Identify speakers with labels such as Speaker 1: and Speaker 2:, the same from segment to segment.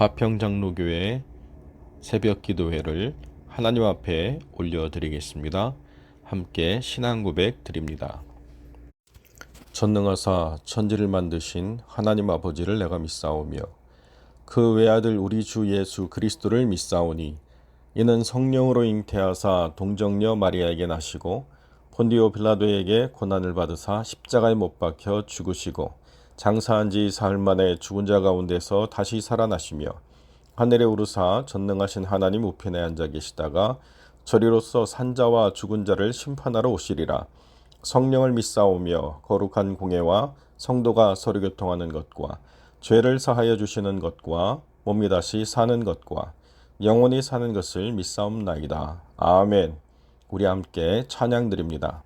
Speaker 1: 화평장로교회 새벽 기도회를 하나님 앞에 올려드리겠습니다. 함께 신앙 고백 드립니다. 전능하사 천지를 만드신 하나님 아버지를 내가 믿사오며 그 외아들 우리 주 예수 그리스도를 믿사오니 이는 성령으로 잉태하사 동정녀 마리아에게 나시고 본디오 빌라도에게 고난을 받으사 십자가에 못 박혀 죽으시고 장사한 지 사흘 만에 죽은 자 가운데서 다시 살아나시며 하늘에 오르사 전능하신 하나님 우편에 앉아 계시다가 저리로서 산자와 죽은 자를 심판하러 오시리라. 성령을 믿사오며 거룩한 공예와 성도가 서로 교통하는 것과 죄를 사하여 주시는 것과 몸이 다시 사는 것과 영원히 사는 것을 믿사옵나이다. 아멘. 우리 함께 찬양 드립니다.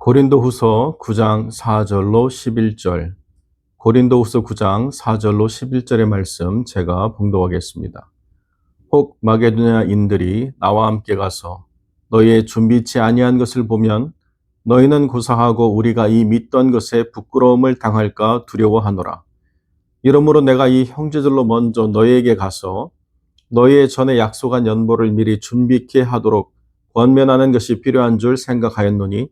Speaker 1: 고린도후서 9장 4절로 11절, 고린도후서 9장 4절로 11절의 말씀 제가 봉독하겠습니다. 혹 마게도냐인들이 나와 함께 가서 너희의 준비치 아니한 것을 보면 너희는 고사하고 우리가 이 믿던 것에 부끄러움을 당할까 두려워하노라. 이러므로 내가 이 형제들로 먼저 너희에게 가서 너희의 전에 약속한 연보를 미리 준비케 하도록 권면하는 것이 필요한 줄 생각하였노니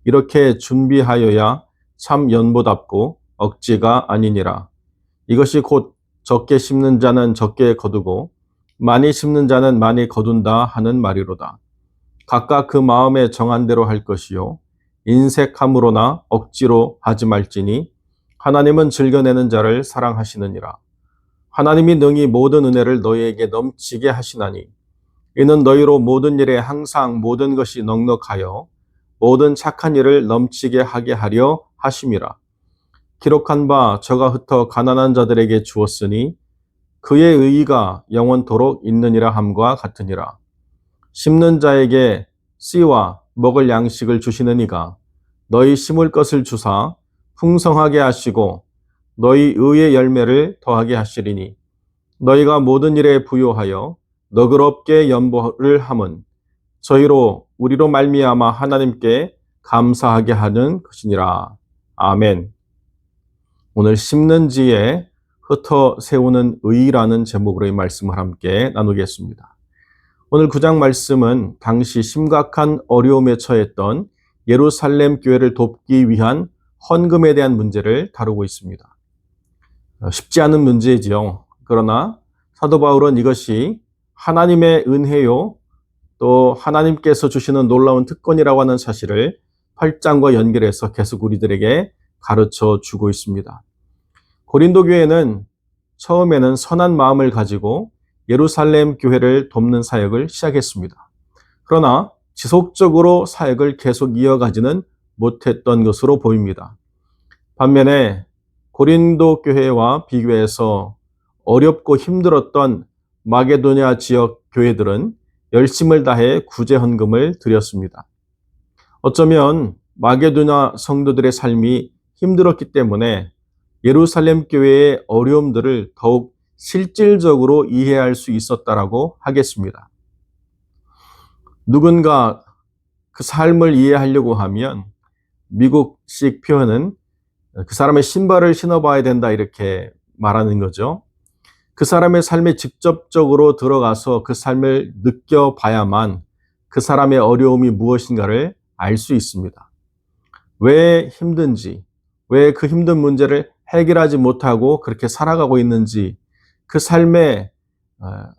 Speaker 1: 이렇게 준비하여야 참 연보답고 억지가 아니니라. 이것이 곧 적게 심는 자는 적게 거두고 많이 심는 자는 많이 거둔다 하는 말이로다. 각각 그 마음에 정한 대로 할 것이요 인색함으로나 억지로 하지 말지니 하나님은 즐겨내는 자를 사랑하시느니라. 하나님이 능히 모든 은혜를 너희에게 넘치게 하시나니 이는 너희로 모든 일에 항상 모든 것이 넉넉하여 모든 착한 일을 넘치게 하게 하려 하심이라. 기록한 바 저가 흩어 가난한 자들에게 주었으니 그의 의의가 영원토록 있느니라 함과 같으니라. 심는 자에게 씨와 먹을 양식을 주시는 이가 너희 심을 것을 주사 풍성하게 하시고 너희 의의 열매를 더하게 하시리니 너희가 모든 일에 부요하여 너그럽게 연보를 함은 저희로 우리로 말미암아 하나님께 감사하게 하는 것이니라. 아멘. 오늘 심는지에 흩어 세우는 의라는 제목으로의 말씀을 함께 나누겠습니다. 오늘 9장 말씀은 당시 심각한 어려움에 처했던 예루살렘 교회를 돕기 위한 헌금에 대한 문제를 다루고 있습니다. 쉽지 않은 문제지요. 그러나 사도 바울은 이것이 하나님의 은혜요, 또 하나님께서 주시는 놀라운 특권이라고 하는 사실을 8장과 연결해서 계속 우리들에게 가르쳐 주고 있습니다. 고린도 교회는 처음에는 선한 마음을 가지고 예루살렘 교회를 돕는 사역을 시작했습니다. 그러나 지속적으로 사역을 계속 이어가지는 못했던 것으로 보입니다. 반면에 고린도 교회와 비교해서 어렵고 힘들었던 마게도냐 지역 교회들은 열심을 다해 구제 헌금을 드렸습니다. 어쩌면 마게도냐 성도들의 삶이 힘들었기 때문에 예루살렘 교회의 어려움들을 더욱 실질적으로 이해할 수 있었다라고 하겠습니다. 누군가 그 삶을 이해하려고 하면 미국식 표현은 그 사람의 신발을 신어봐야 된다 이렇게 말하는 거죠. 그 사람의 삶에 직접적으로 들어가서 그 삶을 느껴봐야만 그 사람의 어려움이 무엇인가를 알 수 있습니다. 왜 힘든지, 왜 그 힘든 문제를 해결하지 못하고 그렇게 살아가고 있는지, 그 삶의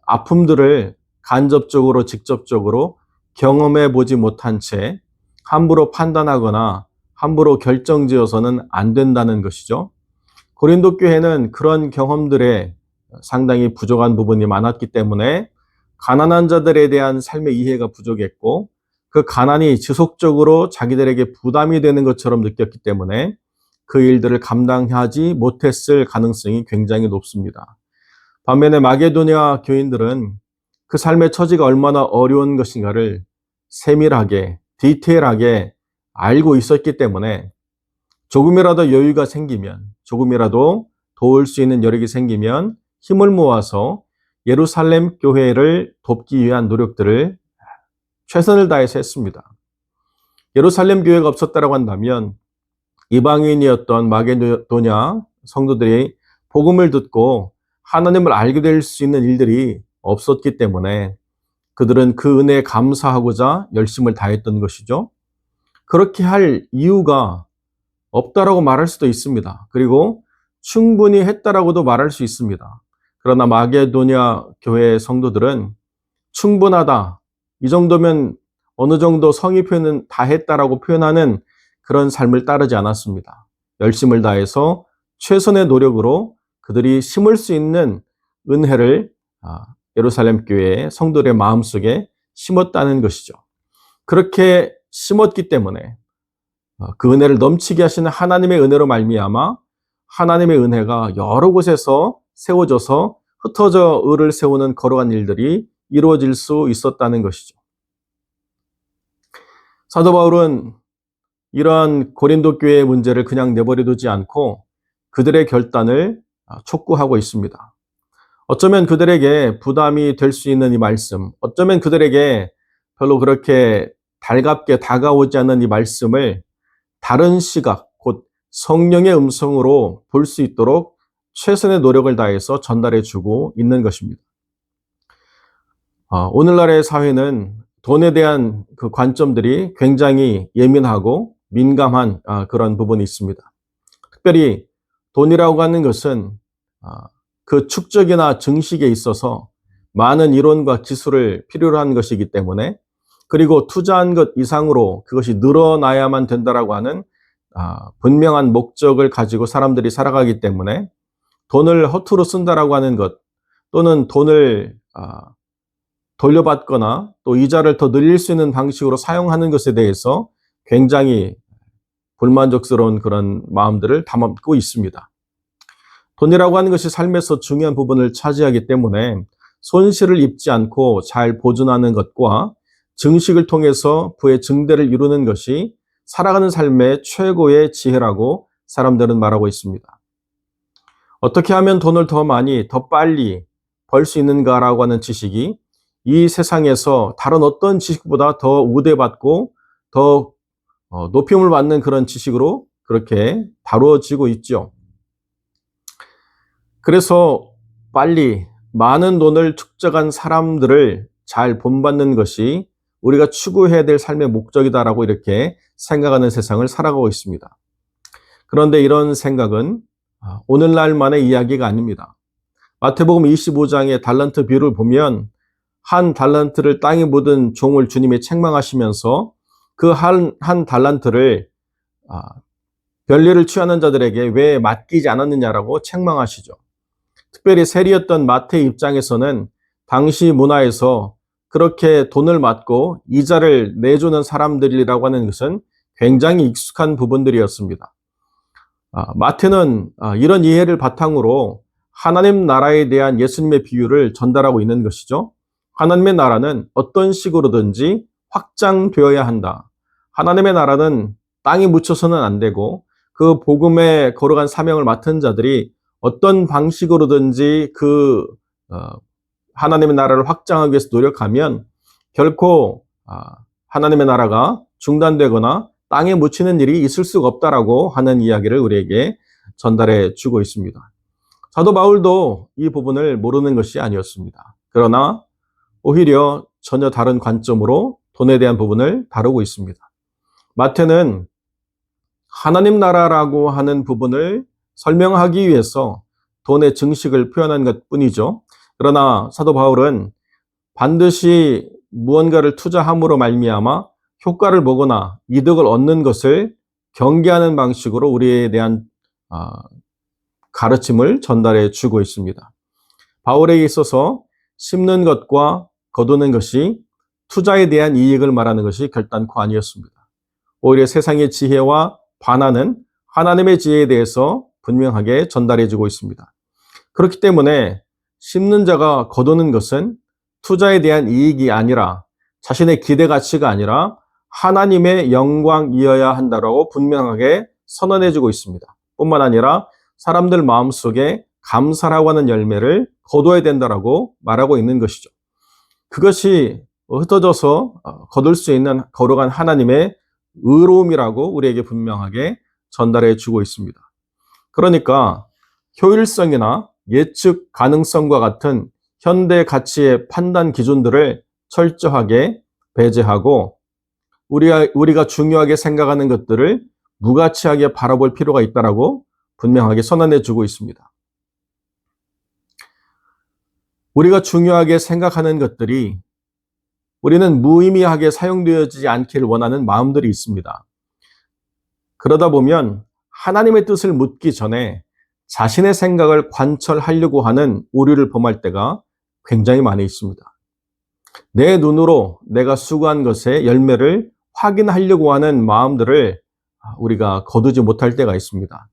Speaker 1: 아픔들을 간접적으로 직접적으로 경험해 보지 못한 채 함부로 판단하거나 함부로 결정지어서는 안 된다는 것이죠. 고린도 교회는 그런 경험들에 상당히 부족한 부분이 많았기 때문에 가난한 자들에 대한 삶의 이해가 부족했고 그 가난이 지속적으로 자기들에게 부담이 되는 것처럼 느꼈기 때문에 그 일들을 감당하지 못했을 가능성이 굉장히 높습니다. 반면에 마게도냐 교인들은 그 삶의 처지가 얼마나 어려운 것인가를 세밀하게, 디테일하게 알고 있었기 때문에 조금이라도 여유가 생기면, 조금이라도 도울 수 있는 여력이 생기면 힘을 모아서 예루살렘 교회를 돕기 위한 노력들을 최선을 다해서 했습니다. 예루살렘 교회가 없었다고 한다면 이방인이었던 마게도냐 성도들이 복음을 듣고 하나님을 알게 될 수 있는 일들이 없었기 때문에 그들은 그 은혜에 감사하고자 열심을 다했던 것이죠. 그렇게 할 이유가 없다라고 말할 수도 있습니다. 그리고 충분히 했다라고도 말할 수 있습니다. 그러나 마게도냐 교회 성도들은 충분하다, 이 정도면 어느 정도 성의 표현은 다 했다라고 표현하는 그런 삶을 따르지 않았습니다. 열심을 다해서 최선의 노력으로 그들이 심을 수 있는 은혜를 예루살렘 교회의 성도들의 마음속에 심었다는 것이죠. 그렇게 심었기 때문에 그 은혜를 넘치게 하시는 하나님의 은혜로 말미암아 하나님의 은혜가 여러 곳에서 세워져서 흩어져 을을 세우는 거룩한 일들이 이루어질 수 있었다는 것이죠. 사도 바울은 이러한 고린도 교회의 문제를 그냥 내버려 두지 않고 그들의 결단을 촉구하고 있습니다. 어쩌면 그들에게 부담이 될 수 있는 이 말씀, 어쩌면 그들에게 별로 그렇게 달갑게 다가오지 않는 이 말씀을 다른 시각, 곧 성령의 음성으로 볼 수 있도록 최선의 노력을 다해서 전달해 주고 있는 것입니다. 오늘날의 사회는 돈에 대한 그 관점들이 굉장히 예민하고 민감한 그런 부분이 있습니다. 특별히 돈이라고 하는 것은 그 축적이나 증식에 있어서 많은 이론과 기술을 필요로 한 것이기 때문에 그리고 투자한 것 이상으로 그것이 늘어나야만 된다라고 하는 분명한 목적을 가지고 사람들이 살아가기 때문에 돈을 허투루 쓴다라고 하는 것 또는 돈을 돌려받거나 또 이자를 더 늘릴 수 있는 방식으로 사용하는 것에 대해서 굉장히 불만족스러운 그런 마음들을 담고 있습니다. 돈이라고 하는 것이 삶에서 중요한 부분을 차지하기 때문에 손실을 입지 않고 잘 보존하는 것과 증식을 통해서 부의 증대를 이루는 것이 살아가는 삶의 최고의 지혜라고 사람들은 말하고 있습니다. 어떻게 하면 돈을 더 많이, 더 빨리 벌 수 있는가라고 하는 지식이 이 세상에서 다른 어떤 지식보다 더 우대받고 더 높임을 받는 그런 지식으로 그렇게 다루어지고 있죠. 그래서 빨리 많은 돈을 축적한 사람들을 잘 본받는 것이 우리가 추구해야 될 삶의 목적이다라고 이렇게 생각하는 세상을 살아가고 있습니다. 그런데 이런 생각은 오늘날만의 이야기가 아닙니다. 마태복음 25장의 달란트 비유를 보면 한 달란트를 땅에 묻은 종을 주님이 책망하시면서 그 한 달란트를 별일을 취하는 자들에게 왜 맡기지 않았느냐라고 책망하시죠. 특별히 세리였던 마태의 입장에서는 당시 문화에서 그렇게 돈을 맡고 이자를 내주는 사람들이라고 하는 것은 굉장히 익숙한 부분들이었습니다. 마태는 이런 이해를 바탕으로 하나님 나라에 대한 예수님의 비유를 전달하고 있는 것이죠. 하나님의 나라는 어떤 식으로든지 확장되어야 한다. 하나님의 나라는 땅에 묻혀서는 안 되고 그 복음에 걸어간 사명을 맡은 자들이 어떤 방식으로든지 하나님의 나라를 확장하기 위해서 노력하면 결코 하나님의 나라가 중단되거나 땅에 묻히는 일이 있을 수가 없다라고 하는 이야기를 우리에게 전달해 주고 있습니다. 사도 바울도 이 부분을 모르는 것이 아니었습니다. 그러나 오히려 전혀 다른 관점으로 돈에 대한 부분을 다루고 있습니다. 마태는 하나님 나라라고 하는 부분을 설명하기 위해서 돈의 증식을 표현한 것뿐이죠. 그러나 사도 바울은 반드시 무언가를 투자함으로 말미암아 효과를 보거나 이득을 얻는 것을 경계하는 방식으로 우리에 대한 가르침을 전달해 주고 있습니다. 바울에게 있어서 심는 것과 거두는 것이 투자에 대한 이익을 말하는 것이 결단코 아니었습니다. 오히려 세상의 지혜와 반하는 하나님의 지혜에 대해서 분명하게 전달해 주고 있습니다. 그렇기 때문에 심는 자가 거두는 것은 투자에 대한 이익이 아니라 자신의 기대 가치가 아니라 하나님의 영광이어야 한다고 분명하게 선언해 주고 있습니다. 뿐만 아니라 사람들 마음속에 감사라고 하는 열매를 거둬야 된다라고 말하고 있는 것이죠. 그것이 흩어져서 거둘 수 있는 거룩한 하나님의 의로움이라고 우리에게 분명하게 전달해 주고 있습니다. 그러니까 효율성이나 예측 가능성과 같은 현대 가치의 판단 기준들을 철저하게 배제하고 우리가 중요하게 생각하는 것들을 무가치하게 바라볼 필요가 있다라고 분명하게 선언해 주고 있습니다. 우리가 중요하게 생각하는 것들이 우리는 무의미하게 사용되어지지 않기를 원하는 마음들이 있습니다. 그러다 보면 하나님의 뜻을 묻기 전에 자신의 생각을 관철하려고 하는 오류를 범할 때가 굉장히 많이 있습니다. 내 눈으로 내가 수고한 것의 열매를 확인하려고 하는 마음들을 우리가 거두지 못할 때가 있습니다.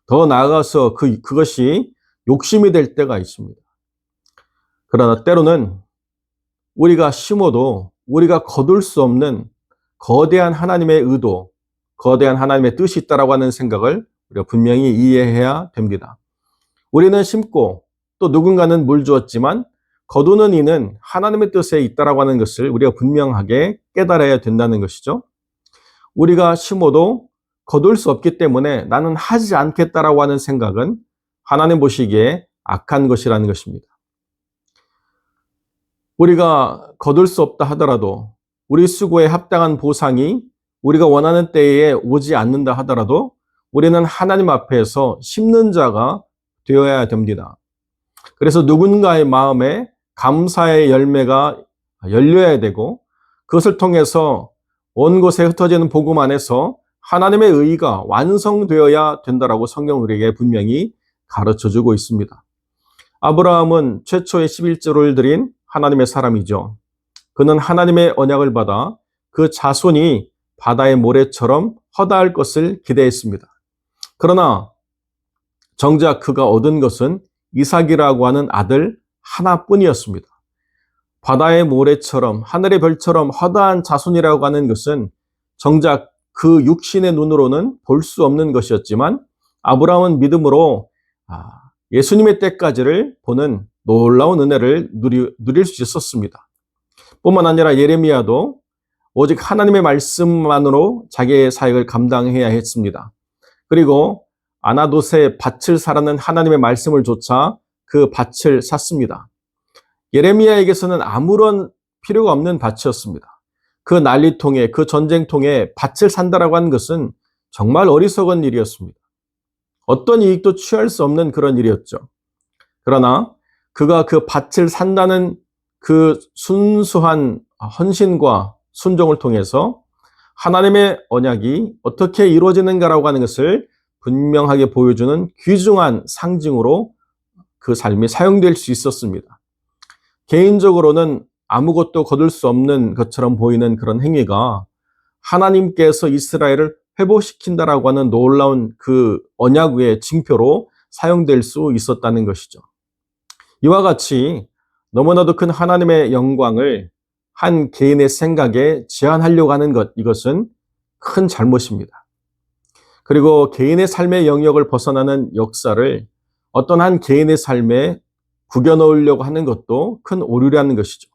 Speaker 1: 더 나아가서 그것이 욕심이 될 때가 있습니다. 그러나 때로는 우리가 심어도 우리가 거둘 수 없는 거대한 하나님의 의도, 거대한 하나님의 뜻이 있다라고 하는 생각을 우리가 분명히 이해해야 됩니다. 우리는 심고 또 누군가는 물 주었지만 거두는 이는 하나님의 뜻에 있다라고 하는 것을 우리가 분명하게 깨달아야 된다는 것이죠. 우리가 심어도 거둘 수 없기 때문에 나는 하지 않겠다라고 하는 생각은 하나님 보시기에 악한 것이라는 것입니다. 우리가 거둘 수 없다 하더라도 우리 수고에 합당한 보상이 우리가 원하는 때에 오지 않는다 하더라도 우리는 하나님 앞에서 심는 자가 되어야 됩니다. 그래서 누군가의 마음에 감사의 열매가 열려야 되고 그것을 통해서 온 곳에 흩어지는 복음 안에서 하나님의 의가 완성되어야 된다라고 성경 우리에게 분명히 가르쳐주고 있습니다. 아브라함은 최초의 11조를 드린 하나님의 사람이죠. 그는 하나님의 언약을 받아 그 자손이 바다의 모래처럼 허다할 것을 기대했습니다. 그러나 정작 그가 얻은 것은 이삭이라고 하는 아들 하나뿐이었습니다. 바다의 모래처럼 하늘의 별처럼 허다한 자손이라고 하는 것은 정작 그 육신의 눈으로는 볼 수 없는 것이었지만 아브라함은 믿음으로 예수님의 때까지를 보는 놀라운 은혜를 누릴 수 있었습니다. 뿐만 아니라 예레미야도 오직 하나님의 말씀만으로 자기의 사역을 감당해야 했습니다. 그리고 아나돗의 밭을 사라는 하나님의 말씀을 조차 그 밭을 샀습니다. 예레미야에게서는 아무런 필요가 없는 밭이었습니다. 그 난리통에, 그 전쟁통에 밭을 산다라고 하는 것은 정말 어리석은 일이었습니다. 어떤 이익도 취할 수 없는 그런 일이었죠. 그러나 그가 그 밭을 산다는 그 순수한 헌신과 순종을 통해서 하나님의 언약이 어떻게 이루어지는가라고 하는 것을 분명하게 보여주는 귀중한 상징으로 그 삶이 사용될 수 있었습니다. 개인적으로는 아무것도 거둘 수 없는 것처럼 보이는 그런 행위가 하나님께서 이스라엘을 회복시킨다라고 하는 놀라운 그 언약의 징표로 사용될 수 있었다는 것이죠. 이와 같이 너무나도 큰 하나님의 영광을 한 개인의 생각에 제한하려고 하는 것, 이것은 큰 잘못입니다. 그리고 개인의 삶의 영역을 벗어나는 역사를 어떤 한 개인의 삶에 구겨 넣으려고 하는 것도 큰 오류라는 것이죠.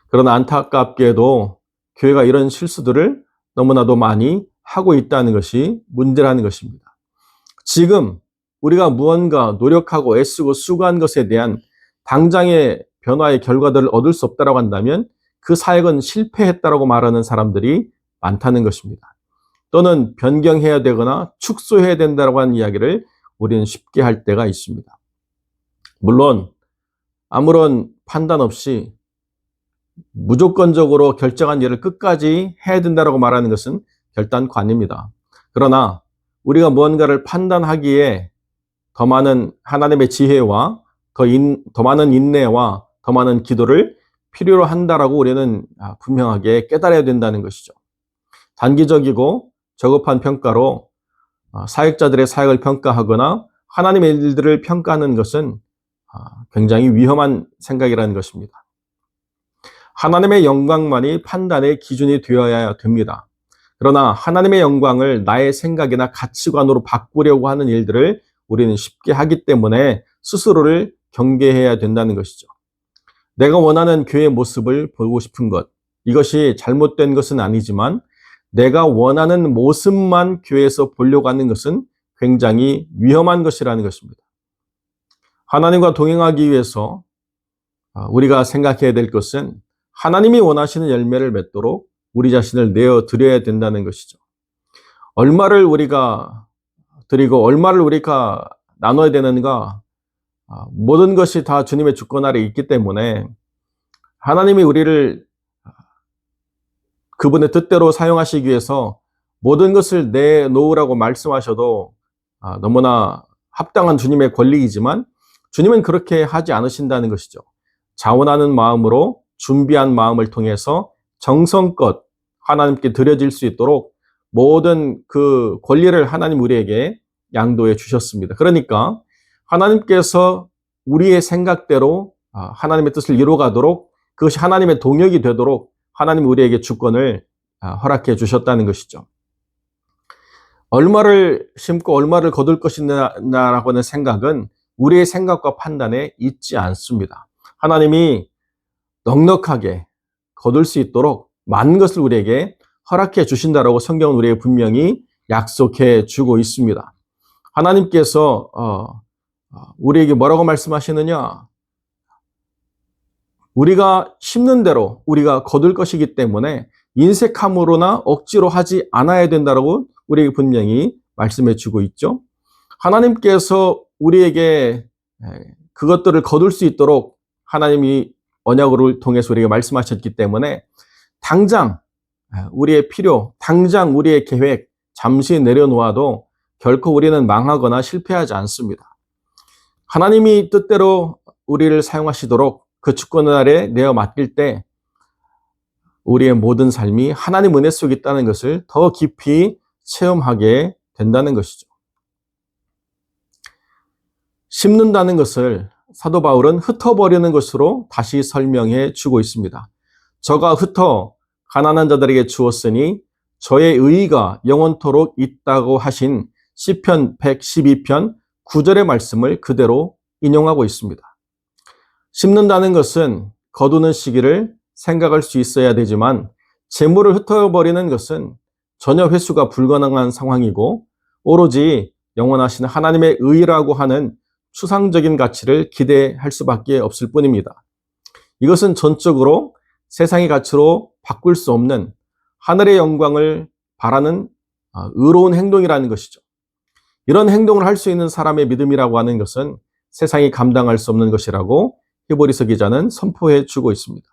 Speaker 1: 그러나 안타깝게도 교회가 이런 실수들을 너무나도 많이 하고 있다는 것이 문제라는 것입니다. 지금 우리가 무언가 노력하고 애쓰고 수고한 것에 대한 당장의 변화의 결과들을 얻을 수 없다고 한다면 그 사역은 실패했다고 말하는 사람들이 많다는 것입니다. 또는 변경해야 되거나 축소해야 된다고 하는 이야기를 우리는 쉽게 할 때가 있습니다. 물론 아무런 판단 없이 무조건적으로 결정한 일을 끝까지 해야 된다고 말하는 것은 결단관입니다. 그러나 우리가 무언가를 판단하기에 더 많은 하나님의 지혜와 더 많은 인내와 더 많은 기도를 필요로 한다라고 우리는 분명하게 깨달아야 된다는 것이죠. 단기적이고 저급한 평가로 사역자들의 사역을 평가하거나 하나님의 일들을 평가하는 것은 굉장히 위험한 생각이라는 것입니다. 하나님의 영광만이 판단의 기준이 되어야 됩니다. 그러나 하나님의 영광을 나의 생각이나 가치관으로 바꾸려고 하는 일들을 우리는 쉽게 하기 때문에 스스로를 경계해야 된다는 것이죠. 내가 원하는 교회의 모습을 보고 싶은 것, 이것이 잘못된 것은 아니지만 내가 원하는 모습만 교회에서 보려고 하는 것은 굉장히 위험한 것이라는 것입니다. 하나님과 동행하기 위해서 우리가 생각해야 될 것은 하나님이 원하시는 열매를 맺도록 우리 자신을 내어드려야 된다는 것이죠. 얼마를 우리가 드리고 얼마를 우리가 나눠야 되는가, 모든 것이 다 주님의 주권 아래 있기 때문에 하나님이 우리를 그분의 뜻대로 사용하시기 위해서 모든 것을 내놓으라고 말씀하셔도 너무나 합당한 주님의 권리이지만 주님은 그렇게 하지 않으신다는 것이죠. 자원하는 마음으로 준비한 마음을 통해서 정성껏 하나님께 드려질 수 있도록 모든 그 권리를 하나님 우리에게 양도해 주셨습니다. 그러니까 하나님께서 우리의 생각대로 하나님의 뜻을 이루어가도록, 그것이 하나님의 동역이 되도록 하나님 우리에게 주권을 허락해 주셨다는 것이죠. 얼마를 심고 얼마를 거둘 것이냐라고 하는 생각은 우리의 생각과 판단에 있지 않습니다. 하나님이 넉넉하게 거둘 수 있도록 많은 것을 우리에게 허락해 주신다라고 성경은 우리에게 분명히 약속해 주고 있습니다. 하나님께서 우리에게 뭐라고 말씀하시느냐? 우리가 심는 대로 우리가 거둘 것이기 때문에 인색함으로나 억지로 하지 않아야 된다라고 우리에게 분명히 말씀해 주고 있죠. 하나님께서 우리에게 그것들을 거둘 수 있도록 하나님이 언약을 통해서 우리에게 말씀하셨기 때문에 당장 우리의 필요, 당장 우리의 계획 잠시 내려놓아도 결코 우리는 망하거나 실패하지 않습니다. 하나님이 뜻대로 우리를 사용하시도록 그 주권 아래 내어 맡길 때 우리의 모든 삶이 하나님 은혜 속에 있다는 것을 더 깊이 체험하게 된다는 것이죠. 심는다는 것을 사도 바울은 흩어버리는 것으로 다시 설명해 주고 있습니다. 저가 흩어 가난한 자들에게 주었으니 저의 의의가 영원토록 있다고 하신 시편 112편 9절의 말씀을 그대로 인용하고 있습니다. 심는다는 것은 거두는 시기를 생각할 수 있어야 되지만 재물을 흩어버리는 것은 전혀 회수가 불가능한 상황이고 오로지 영원하신 하나님의 의라고 하는 추상적인 가치를 기대할 수밖에 없을 뿐입니다. 이것은 전적으로 세상의 가치로 바꿀 수 없는 하늘의 영광을 바라는 의로운 행동이라는 것이죠. 이런 행동을 할 수 있는 사람의 믿음이라고 하는 것은 세상이 감당할 수 없는 것이라고 히브리서 기자는 선포해 주고 있습니다.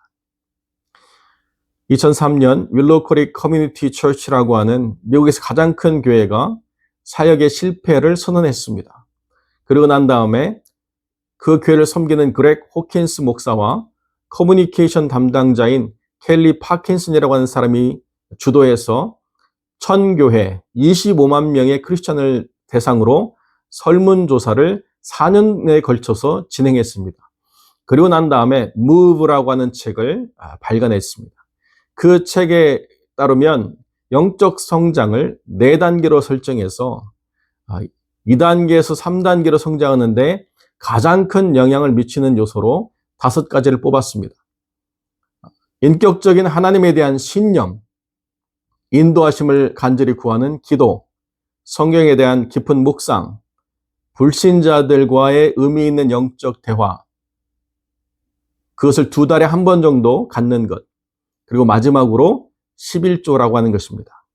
Speaker 1: 2003년 윌로우크릭 커뮤니티 처치라고 하는 미국에서 가장 큰 교회가 사역의 실패를 선언했습니다. 그리고 난 다음에 그 교회를 섬기는 그렉 호킨스 목사와 커뮤니케이션 담당자인 켈리 파킨슨이라고 하는 사람이 주도해서 천교회 25만 명의 크리스천을 대상으로 설문조사를 4년에 걸쳐서 진행했습니다. 그리고 난 다음에 Move라고 하는 책을 발간했습니다. 그 책에 따르면 영적 성장을 4단계로 설정해서 2단계에서 3단계로 성장하는데 가장 큰 영향을 미치는 요소로 5가지를 뽑았습니다. 인격적인 하나님에 대한 신념, 인도하심을 간절히 구하는 기도, 성경에 대한 깊은 묵상, 불신자들과의 의미 있는 영적 대화, 그것을 2달에 한 번 정도 갖는 것, 그리고 마지막으로 11조라고 하는 것입니다.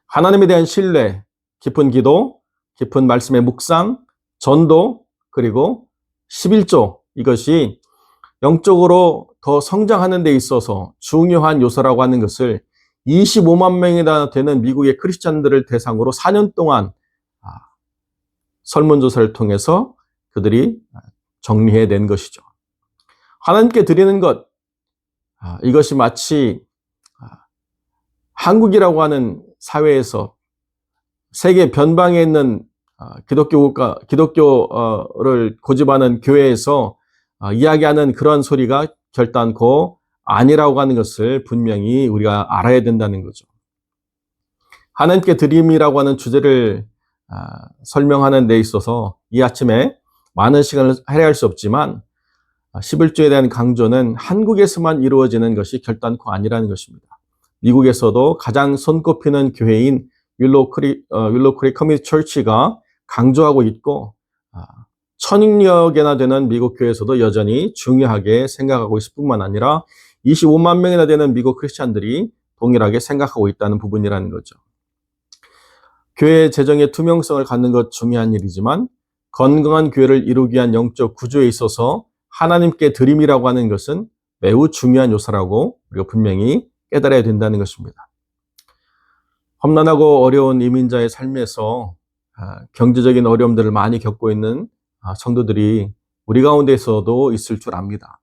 Speaker 1: 하나님에 대한 신뢰, 깊은 기도, 깊은 말씀의 묵상, 전도, 그리고 11조, 이것이 영적으로 더 성장하는 데 있어서 중요한 요소라고 하는 것을 25만 명이나 되는 미국의 크리스찬들을 대상으로 4년 동안 설문조사를 통해서 그들이 정리해낸 것이죠. 하나님께 드리는 것, 이것이 마치 한국이라고 하는 사회에서 세계 변방에 있는 기독교를 고집하는 교회에서 이야기하는 그런 소리가 결단코 아니라고 하는 것을 분명히 우리가 알아야 된다는 거죠. 하나님께 드림이라고 하는 주제를 설명하는 데 있어서 이 아침에 많은 시간을 할애할 수 없지만 11조에 대한 강조는 한국에서만 이루어지는 것이 결단코 아니라는 것입니다. 미국에서도 가장 손꼽히는 교회인 윌로우크릭 커뮤니티 처치가 강조하고 있고 1000여 개나 되는 미국 교회에서도 여전히 중요하게 생각하고 있을 뿐만 아니라 25만 명이나 되는 미국 크리스찬들이 동일하게 생각하고 있다는 부분이라는 거죠. 교회 재정의 투명성을 갖는 것 중요한 일이지만 건강한 교회를 이루기 위한 영적 구조에 있어서 하나님께 드림이라고 하는 것은 매우 중요한 요소라고 우리가 분명히 깨달아야 된다는 것입니다. 험난하고 어려운 이민자의 삶에서 경제적인 어려움들을 많이 겪고 있는 성도들이 우리 가운데서도 있을 줄 압니다.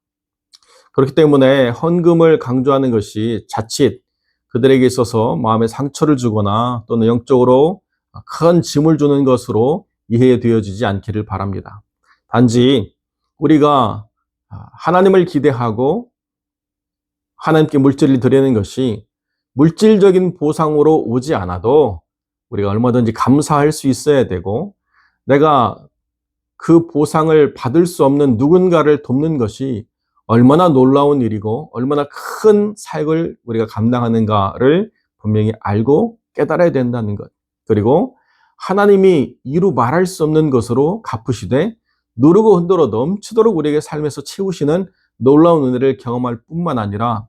Speaker 1: 그렇기 때문에 헌금을 강조하는 것이 자칫 그들에게 있어서 마음에 상처를 주거나 또는 영적으로 큰 짐을 주는 것으로 이해되어지지 않기를 바랍니다. 단지 우리가 하나님을 기대하고 하나님께 물질을 드리는 것이 물질적인 보상으로 오지 않아도 우리가 얼마든지 감사할 수 있어야 되고 내가 그 보상을 받을 수 없는 누군가를 돕는 것이 얼마나 놀라운 일이고 얼마나 큰 사역을 우리가 감당하는가를 분명히 알고 깨달아야 된다는 것. 그리고 하나님이 이루 말할 수 없는 것으로 갚으시되 누르고 흔들어 넘치도록 우리에게 삶에서 채우시는 놀라운 은혜를 경험할 뿐만 아니라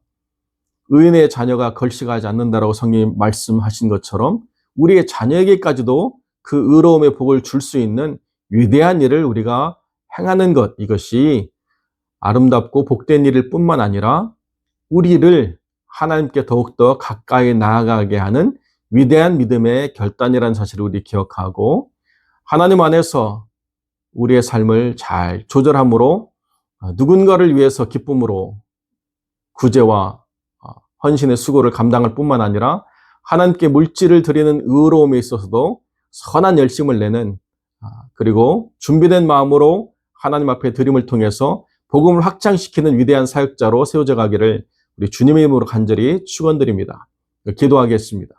Speaker 1: 의인의 자녀가 걸식하지 않는다라고 성경이 말씀하신 것처럼 우리의 자녀에게까지도 그 의로움의 복을 줄 수 있는 위대한 일을 우리가 행하는 것, 이것이 아름답고 복된 일일 뿐만 아니라 우리를 하나님께 더욱더 가까이 나아가게 하는 위대한 믿음의 결단이라는 사실을 우리 기억하고 하나님 안에서 우리의 삶을 잘 조절함으로 누군가를 위해서 기쁨으로 구제와 헌신의 수고를 감당할 뿐만 아니라 하나님께 물질을 드리는 의로움에 있어서도 선한 열심을 내는, 그리고 준비된 마음으로 하나님 앞에 드림을 통해서 복음을 확장시키는 위대한 사역자로 세워져 가기를 우리 주님의 이름으로 간절히 축원드립니다. 기도하겠습니다.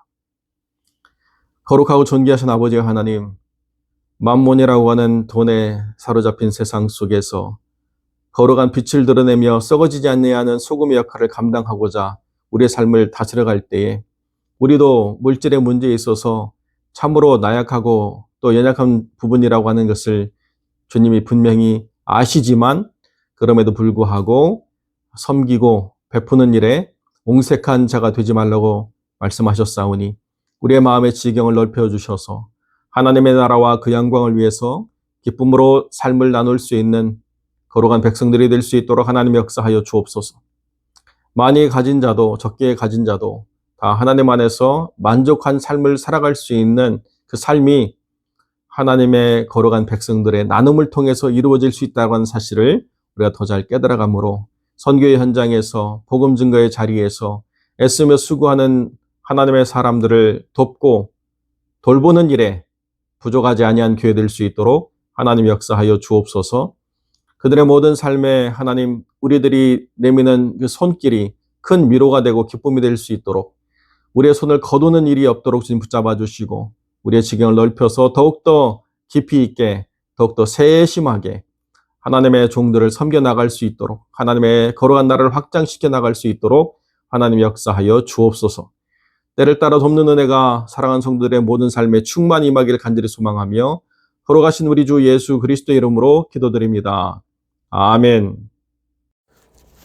Speaker 1: 거룩하고 존귀하신 아버지 하나님, 만몬이라고 하는 돈에 사로잡힌 세상 속에서 거룩한 빛을 드러내며 썩어지지 않는 소금의 역할을 감당하고자 우리의 삶을 다스려갈 때에 우리도 물질의 문제에 있어서 참으로 나약하고 또 연약한 부분이라고 하는 것을 주님이 분명히 아시지만 그럼에도 불구하고 섬기고 베푸는 일에 옹색한 자가 되지 말라고 말씀하셨사오니 우리의 마음의 지경을 넓혀 주셔서 하나님의 나라와 그 영광을 위해서 기쁨으로 삶을 나눌 수 있는 거룩한 백성들이 될 수 있도록 하나님 역사하여 주옵소서. 많이 가진 자도 적게 가진 자도 다 하나님 안에서 만족한 삶을 살아갈 수 있는 그 삶이 하나님의 거룩한 백성들의 나눔을 통해서 이루어질 수 있다는 사실을 우리가 더 잘 깨달아가므로 선교의 현장에서 복음 증거의 자리에서 애쓰며 수고하는 하나님의 사람들을 돕고 돌보는 일에 부족하지 아니한 교회 될 수 있도록 하나님 역사하여 주옵소서. 그들의 모든 삶에 하나님 우리들이 내미는 그 손길이 큰 위로가 되고 기쁨이 될 수 있도록 우리의 손을 거두는 일이 없도록 주님 붙잡아 주시고 우리의 지경을 넓혀서 더욱더 깊이 있게 더욱더 세심하게 하나님의 종들을 섬겨 나갈 수 있도록 하나님의 거룩한 나라를 확장시켜 나갈 수 있도록 하나님 역사하여 주옵소서. 때를 따라 돕는 은혜가 사랑하는 성도들의 모든 삶에 충만히 임하기를 간절히 소망하며 걸어가신 우리 주 예수 그리스도의 이름으로 기도드립니다. 아멘.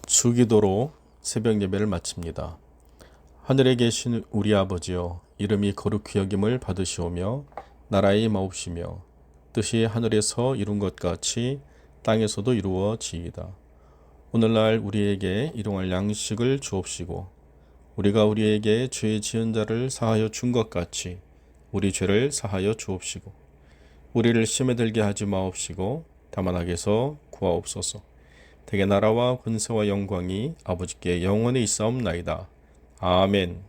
Speaker 1: 주기도로 새벽 예배를 마칩니다. 하늘에 계신 우리 아버지여, 이름이 거룩히 여김을 받으시오며 나라의 임하옵시며 뜻이 하늘에서 이룬 것 같이 땅에서도 이루어지이다. 오늘날 우리에게 일용할 양식을 주옵시고 우리가 우리에게 죄 지은 자를 사하여 준 것 같이 우리 죄를 사하여 주옵시고 우리를 시험에 들게 하지 마옵시고 다만 악에서 구하옵소서. 대개 나라와 권세와 영광이 아버지께 영원히 있사옵나이다. 아멘.